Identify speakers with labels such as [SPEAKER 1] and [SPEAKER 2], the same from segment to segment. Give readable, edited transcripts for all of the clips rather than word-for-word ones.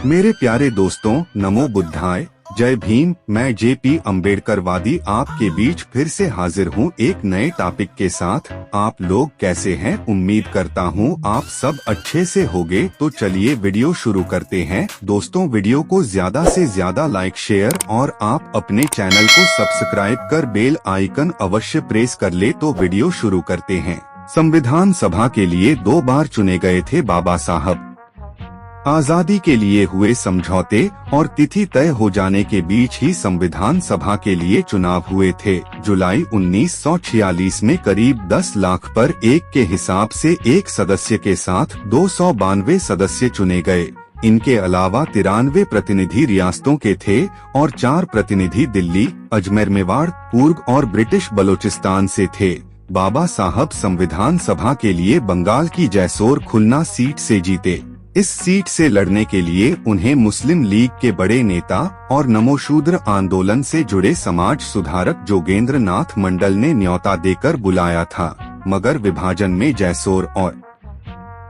[SPEAKER 1] मेरे प्यारे दोस्तों, नमो बुद्धाय, जय भीम। मैं जेपी अम्बेडकरवादी आपके बीच फिर से हाजिर हूँ एक नए टॉपिक के साथ। आप लोग कैसे हैं? उम्मीद करता हूँ आप सब अच्छे से होंगे। तो चलिए वीडियो शुरू करते हैं। दोस्तों, वीडियो को ज्यादा से ज्यादा लाइक, शेयर और आप अपने चैनल को सब्सक्राइब कर बेल आइकन अवश्य प्रेस कर ले। तो वीडियो शुरू करते हैं। संविधान सभा के लिए 2 बार चुने गए थे बाबा साहब। आजादी के लिए हुए समझौते और तिथि तय हो जाने के बीच ही संविधान सभा के लिए चुनाव हुए थे। जुलाई 1946 में करीब 10 लाख पर 1 के हिसाब से 1 सदस्य के साथ 292 सदस्य चुने गए। इनके अलावा 93 प्रतिनिधि रियासतों के थे और 4 प्रतिनिधि दिल्ली, अजमेर, मेवाड़, पूर्व और ब्रिटिश बलोचिस्तान से थे। बाबा साहब संविधान सभा के लिए बंगाल की जैसोर खुलना सीट से जीते। इस सीट से लड़ने के लिए उन्हें मुस्लिम लीग के बड़े नेता और नमोशूद्र आंदोलन से जुड़े समाज सुधारक जोगेंद्र नाथ मंडल ने न्योता देकर बुलाया था, मगर विभाजन में जैसोर और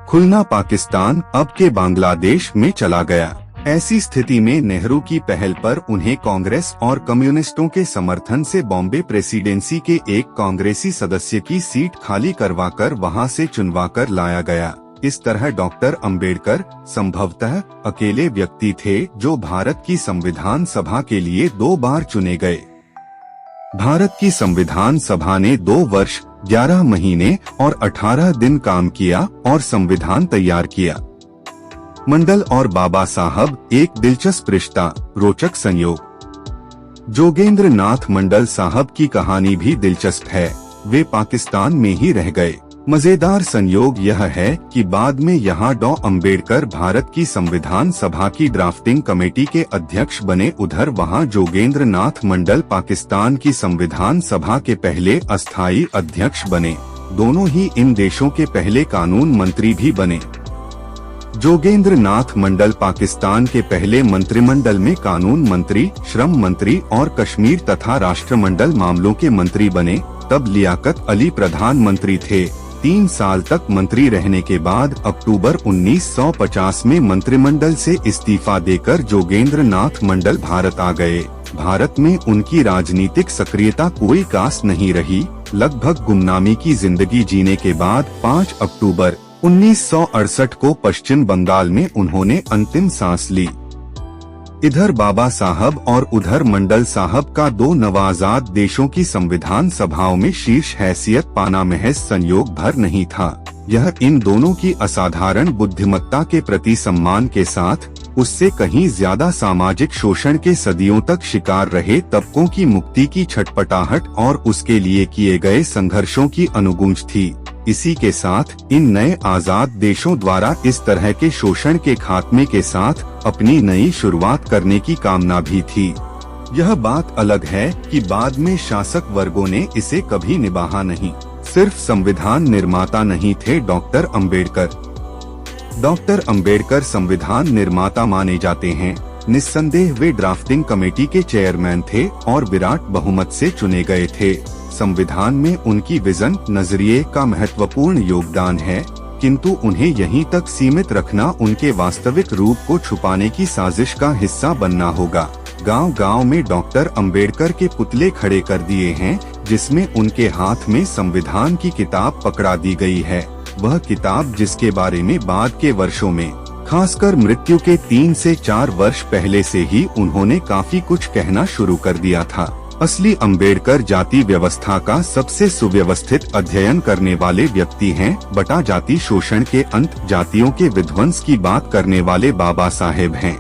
[SPEAKER 1] खुलना पाकिस्तान, अब के बांग्लादेश में चला गया। ऐसी स्थिति में नेहरू की पहल पर उन्हें कांग्रेस और कम्युनिस्टों के समर्थन से बॉम्बे प्रेसिडेंसी के एक कांग्रेसी सदस्य की सीट खाली करवाकर वहां से चुनवाकर लाया गया। इस तरह डॉक्टर अंबेडकर संभवतः अकेले व्यक्ति थे जो भारत की संविधान सभा के लिए 2 बार चुने गए। भारत की संविधान सभा ने 2 वर्ष, 11 महीने और 18 दिन काम किया और संविधान तैयार किया। मंडल और बाबा साहब एक दिलचस्प रिश्ता, रोचक संयोग। जोगेंद्र नाथ मंडल साहब की कहानी भी दिलचस्प है। वे पाकिस्तान में ही रह गए। मजेदार संयोग यह है कि बाद में यहाँ डॉ. अंबेडकर भारत की संविधान सभा की ड्राफ्टिंग कमेटी के अध्यक्ष बने। उधर वहाँ जोगेंद्र नाथ मंडल पाकिस्तान की संविधान सभा के पहले अस्थायी अध्यक्ष बने। दोनों ही इन देशों के पहले कानून मंत्री भी बने। जोगेंद्र नाथ मंडल पाकिस्तान के पहले मंत्रिमंडल में कानून मंत्री, श्रम मंत्री और कश्मीर तथा राष्ट्रमंडल मामलों के मंत्री बने। तब लियाकत अली प्रधानमंत्री थे। 3 साल तक मंत्री रहने के बाद अक्टूबर 1950 में मंत्रिमंडल से इस्तीफा देकर जोगेंद्र नाथ मंडल भारत आ गए। भारत में उनकी राजनीतिक सक्रियता कोई खास नहीं रही। लगभग गुमनामी की जिंदगी जीने के बाद 5 अक्टूबर 1968 को पश्चिम बंगाल में उन्होंने अंतिम सांस ली। इधर बाबा साहब और उधर मंडल साहब का 2 नवाजाद देशों की संविधान सभाओं में शीर्ष हैसियत पाना महज संयोग भर नहीं था। यह इन दोनों की असाधारण बुद्धिमत्ता के प्रति सम्मान के साथ उससे कहीं ज्यादा सामाजिक शोषण के सदियों तक शिकार रहे तबकों की मुक्ति की छटपटाहट और उसके लिए किए गए संघर्षों की अनुगूंज थी। इसी के साथ इन नए आजाद देशों द्वारा इस तरह के शोषण के खात्मे के साथ अपनी नई शुरुआत करने की कामना भी थी। यह बात अलग है कि बाद में शासक वर्गों ने इसे कभी निभाया नहीं। सिर्फ संविधान निर्माता नहीं थे डॉक्टर अंबेडकर। डॉक्टर अंबेडकर संविधान निर्माता माने जाते हैं। निस्संदेह वे ड्राफ्टिंग कमेटी के चेयरमैन थे और विराट बहुमत से चुने गए थे। संविधान में उनकी विजन, नजरिए का महत्वपूर्ण योगदान है, किंतु उन्हें यहीं तक सीमित रखना उनके वास्तविक रूप को छुपाने की साजिश का हिस्सा बनना होगा। गांव-गांव में डॉक्टर अंबेडकर के पुतले खड़े कर दिए हैं, जिसमें उनके हाथ में संविधान की किताब पकड़ा दी गई है। वह किताब जिसके बारे में बाद के वर्षों में, खासकर मृत्यु के 3 से 4 वर्ष पहले से ही उन्होंने काफी कुछ कहना शुरू कर दिया था। असली अंबेडकर जाति व्यवस्था का सबसे सुव्यवस्थित अध्ययन करने वाले व्यक्ति हैं। बटा जाति शोषण के अंत, जातियों के विध्वंस की बात करने वाले बाबा साहेब हैं।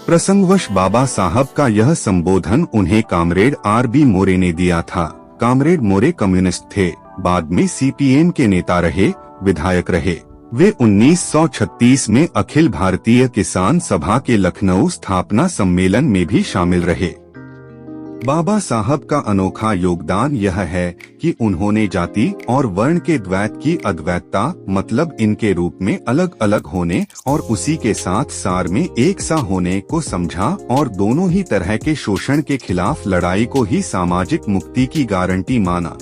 [SPEAKER 1] प्रसंगवश बाबा साहब का यह संबोधन उन्हें कामरेड आर.बी. मोरे ने दिया था। कामरेड मोरे कम्युनिस्ट थे, बाद में सीपीएम के नेता रहे, विधायक रहे। वे 1936 में अखिल भारतीय किसान सभा के लखनऊ स्थापना सम्मेलन में भी शामिल रहे। बाबा साहब का अनोखा योगदान यह है कि उन्होंने जाति और वर्ण के द्वैत की अद्वैतता, मतलब इनके रूप में अलग अलग होने और उसी के साथ सार में एक सा होने को समझा और दोनों ही तरह के शोषण के खिलाफ लड़ाई को ही सामाजिक मुक्ति की गारंटी माना।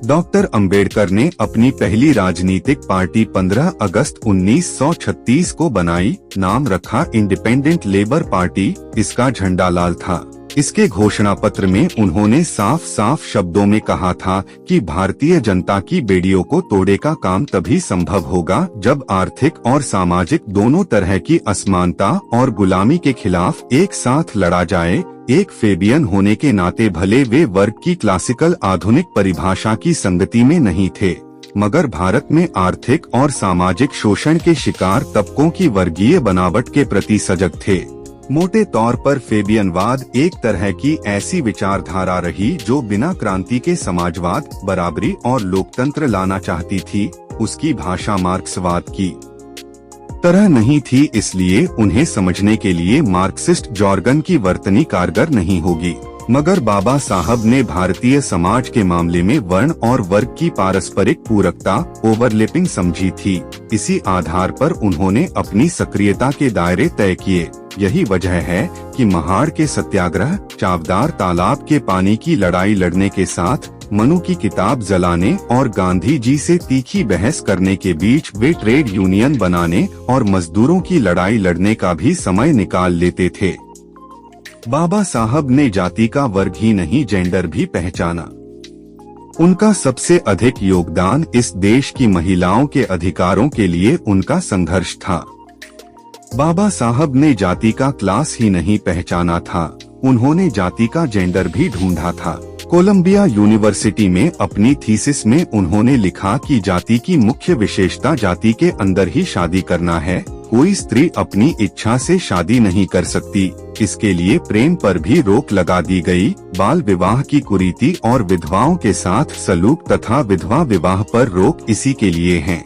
[SPEAKER 1] डॉक्टर अंबेडकर ने अपनी पहली राजनीतिक पार्टी 15 अगस्त 1936 को बनाई। नाम रखा इंडिपेंडेंट लेबर पार्टी। इसका झंडा लाल था। इसके घोषणा पत्र में उन्होंने साफ साफ शब्दों में कहा था कि भारतीय जनता की बेड़ियों को तोड़ने का काम तभी संभव होगा जब आर्थिक और सामाजिक दोनों तरह की असमानता और गुलामी के खिलाफ एक साथ लड़ा जाए। एक फेबियन होने के नाते भले वे वर्ग की क्लासिकल आधुनिक परिभाषा की संगति में नहीं थे, मगर भारत में आर्थिक और सामाजिक शोषण के शिकार तबकों की वर्गीय बनावट के प्रति सजग थे। मोटे तौर पर फेबियनवाद एक तरह की ऐसी विचारधारा रही जो बिना क्रांति के समाजवाद, बराबरी और लोकतंत्र लाना चाहती थी। उसकी भाषा मार्क्सवाद की तरह नहीं थी, इसलिए उन्हें समझने के लिए मार्क्सिस्ट जॉर्गन की वर्तनी कारगर नहीं होगी। मगर बाबा साहब ने भारतीय समाज के मामले में वर्ण और वर्ग की पारस्परिक पूरकता, ओवरलैपिंग समझी थी। इसी आधार पर उन्होंने अपनी सक्रियता के दायरे तय किए। यही वजह है कि महाड़ के सत्याग्रह, चावदार तालाब के पानी की लड़ाई लड़ने के साथ मनु की किताब जलाने और गांधी जी से तीखी बहस करने के बीच वे ट्रेड यूनियन बनाने और मजदूरों की लड़ाई लड़ने का भी समय निकाल लेते थे। बाबा साहब ने जाति का वर्ग ही नहीं, जेंडर भी पहचाना। उनका सबसे अधिक योगदान इस देश की महिलाओं के अधिकारों के लिए उनका संघर्ष था। बाबा साहब ने जाति का क्लास ही नहीं पहचाना था, उन्होंने जाति का जेंडर भी ढूंढा था। कोलंबिया यूनिवर्सिटी में अपनी थीसिस में उन्होंने लिखा कि जाति की मुख्य विशेषता जाति के अंदर ही शादी करना है। कोई स्त्री अपनी इच्छा से शादी नहीं कर सकती। इसके लिए प्रेम पर भी रोक लगा दी गई। बाल विवाह की कुरीति और विधवाओं के साथ सलूक तथा विधवा विवाह पर रोक इसी के लिए है।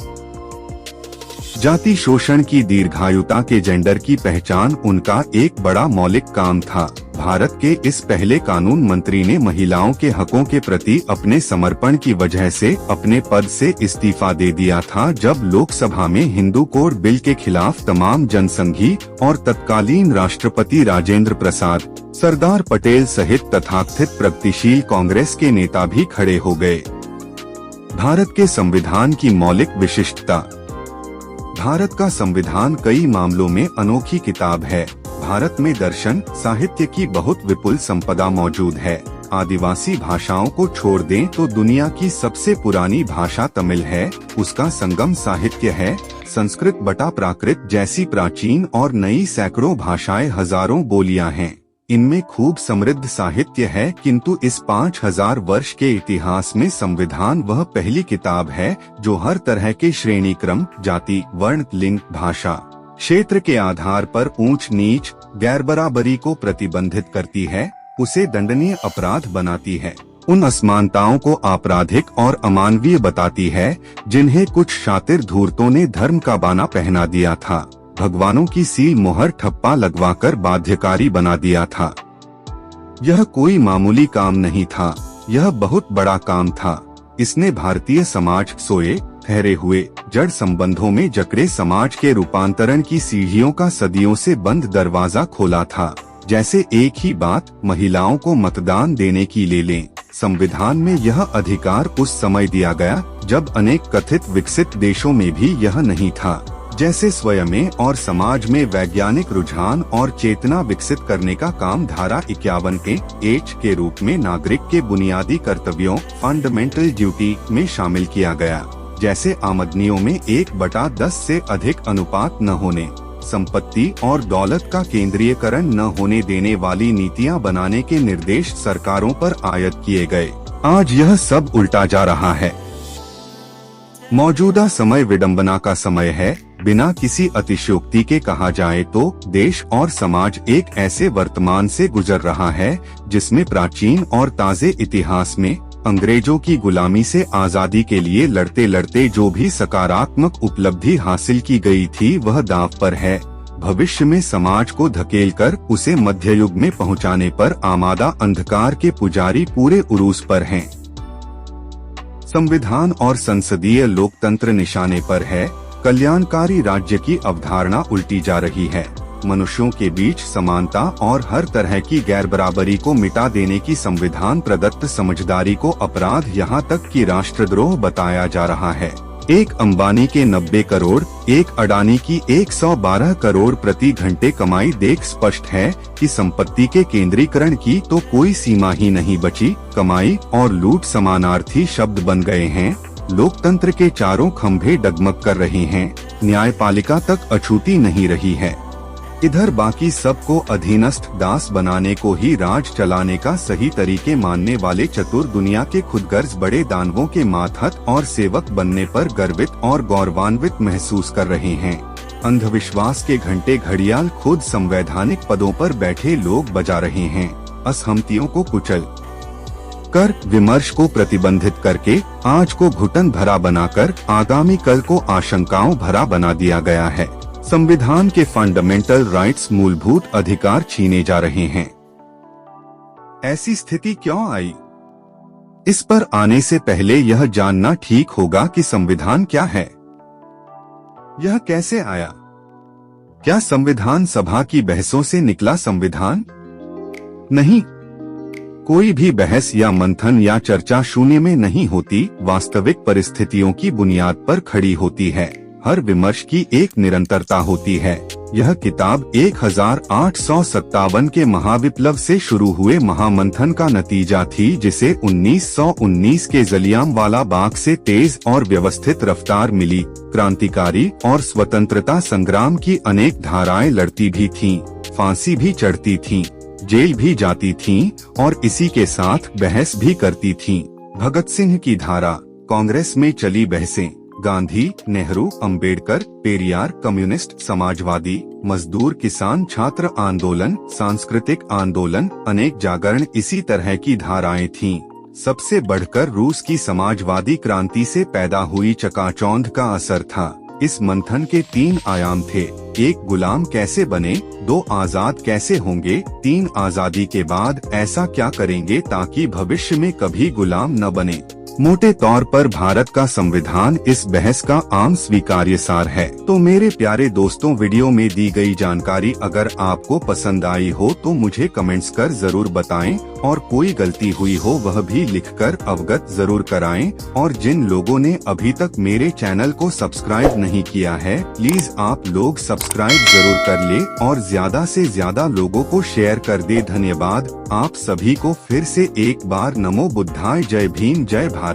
[SPEAKER 1] जाति शोषण की दीर्घायुता के जेंडर की पहचान उनका एक बड़ा मौलिक काम था। भारत के इस पहले कानून मंत्री ने महिलाओं के हकों के प्रति अपने समर्पण की वजह से अपने पद से इस्तीफा दे दिया था जब लोकसभा में हिंदू कोड बिल के खिलाफ तमाम जनसंघी और तत्कालीन राष्ट्रपति राजेंद्र प्रसाद, सरदार पटेल सहित तथाकथित प्रगतिशील कांग्रेस के नेता भी खड़े हो गए। भारत के संविधान की मौलिक विशिष्टता। भारत का संविधान कई मामलों में अनोखी किताब है। भारत में दर्शन, साहित्य की बहुत विपुल संपदा मौजूद है। आदिवासी भाषाओं को छोड़ दें तो दुनिया की सबसे पुरानी भाषा तमिल है। उसका संगम साहित्य है। संस्कृत बटा प्राकृत जैसी प्राचीन और नई सैकड़ों भाषाएं, हजारों बोलियां हैं। इनमें खूब समृद्ध साहित्य है, किंतु इस 5000 वर्ष के इतिहास में संविधान वह पहली किताब है जो हर तरह के श्रेणी क्रम, जाति, वर्ण, लिंग, भाषा, क्षेत्र के आधार पर ऊंच नीच, गैर बराबरी को प्रतिबंधित करती है, उसे दंडनीय अपराध बनाती है, उन असमानताओं को आपराधिक और अमानवीय बताती है जिन्हें कुछ शातिर धूर्तों ने धर्म का बाना पहना दिया था। भगवानों की सील मोहर ठप्पा लगवाकर बाध्यकारी बना दिया था। यह कोई मामूली काम नहीं था, यह बहुत बड़ा काम था। इसने भारतीय समाज सोए ठहरे हुए जड़ संबंधों में जकड़े समाज के रूपांतरण की सीढ़ियों का सदियों से बंद दरवाजा खोला था। जैसे एक ही बात महिलाओं को मतदान देने की ले लें। संविधान में यह अधिकार उस समय दिया गया जब अनेक कथित विकसित देशों में भी यह नहीं था। जैसे स्वयं और समाज में वैज्ञानिक रुझान और चेतना विकसित करने का काम धारा 51 H के रूप में नागरिक के बुनियादी कर्तव्यों, फंडामेंटल ड्यूटी में शामिल किया गया। जैसे आमदनियों में 1/10 से अधिक अनुपात न होने, संपत्ति और दौलत का केंद्रीयकरण न होने देने वाली नीतियां बनाने के निर्देश सरकारों पर आयत किए गए। आज यह सब उल्टा जा रहा है। मौजूदा समय विडंबना का समय है। बिना किसी अतिशयोक्ति के कहा जाए तो देश और समाज एक ऐसे वर्तमान से गुजर रहा है जिसमें प्राचीन और ताजे इतिहास में अंग्रेजों की गुलामी से आजादी के लिए लड़ते लड़ते जो भी सकारात्मक उपलब्धि हासिल की गई थी वह दांव पर है। भविष्य में समाज को धकेलकर उसे मध्ययुग में पहुंचाने पर आमादा अंधकार के पुजारी पूरे उरूस पर हैं। संविधान और संसदीय लोकतंत्र निशाने पर है। कल्याणकारी राज्य की अवधारणा उल्टी जा रही है। मनुष्यों के बीच समानता और हर तरह की गैर बराबरी को मिटा देने की संविधान प्रदत्त समझदारी को अपराध यहाँ तक कि राष्ट्रद्रोह बताया जा रहा है। एक अंबानी के 90 करोड़, एक अडानी की 112 करोड़ प्रति घंटे कमाई देख स्पष्ट है कि संपत्ति के केंद्रीकरण की तो कोई सीमा ही नहीं बची। कमाई और लूट समानार्थी शब्द बन गए हैं। लोकतंत्र के चारों खंभे डगमग कर रहे हैं। न्यायपालिका तक अछूती नहीं रही है। इधर बाकी सबको अधीनस्थ दास बनाने को ही राज चलाने का सही तरीके मानने वाले चतुर दुनिया के खुदगर्ज बड़े दानवों के मातहत और सेवक बनने पर गर्वित और गौरवान्वित महसूस कर रहे हैं। अंधविश्वास के घंटे घड़ियाल खुद संवैधानिक पदों पर बैठे लोग बजा रहे हैं। असहमतियों को कुचल कर, विमर्श को प्रतिबंधित करके आज को घुटन भरा बनाकर आगामी कल को आशंकाओं भरा बना दिया गया है। संविधान के फंडामेंटल राइट्स, मूलभूत अधिकार छीने जा रहे हैं। ऐसी स्थिति क्यों आई? इस पर आने से पहले यह जानना ठीक होगा कि संविधान क्या है, यह कैसे आया। क्या संविधान सभा की बहसों से निकला संविधान? नहीं, कोई भी बहस या मंथन या चर्चा शून्य में नहीं होती, वास्तविक परिस्थितियों की बुनियाद पर खड़ी होती है। हर विमर्श की एक निरंतरता होती है। यह किताब 1857 के महाविप्लव से शुरू हुए महामंथन का नतीजा थी, जिसे 1919 के जलियांवाला बाग से तेज और व्यवस्थित रफ्तार मिली। क्रांतिकारी और स्वतंत्रता संग्राम की अनेक धाराएं लड़ती भी थीं, फांसी भी चढ़ती थीं, जेल भी जाती थीं और इसी के साथ बहस भी करती थीं। भगत सिंह की धारा, कांग्रेस में चली बहसें, गांधी, नेहरू, अंबेडकर, पेरियार, कम्युनिस्ट, समाजवादी, मजदूर, किसान, छात्र आंदोलन, सांस्कृतिक आंदोलन, अनेक जागरण, इसी तरह की धाराएं थीं। सबसे बढ़कर रूस की समाजवादी क्रांति से पैदा हुई चकाचौंध का असर था। इस मंथन के 3 आयाम थे। 1, गुलाम कैसे बने, 2, आजाद कैसे होंगे, 3, आजादी के बाद ऐसा क्या करेंगे ताकि भविष्य में कभी गुलाम न बने। मोटे तौर पर भारत का संविधान इस बहस का आम स्वीकार्य सार है। तो मेरे प्यारे दोस्तों, वीडियो में दी गई जानकारी अगर आपको पसंद आई हो तो मुझे कमेंट्स कर जरूर बताएं और कोई गलती हुई हो वह भी लिखकर अवगत जरूर कराएं। और जिन लोगों ने अभी तक मेरे चैनल को सब्सक्राइब नहीं किया है, प्लीज आप लोग सब्सक्राइब जरूर कर ले और ज्यादा से ज्यादा लोगों को शेयर कर दे। धन्यवाद। आप सभी को फिर से एक बार नमो बुद्धाय, जय भीम, जय भारत।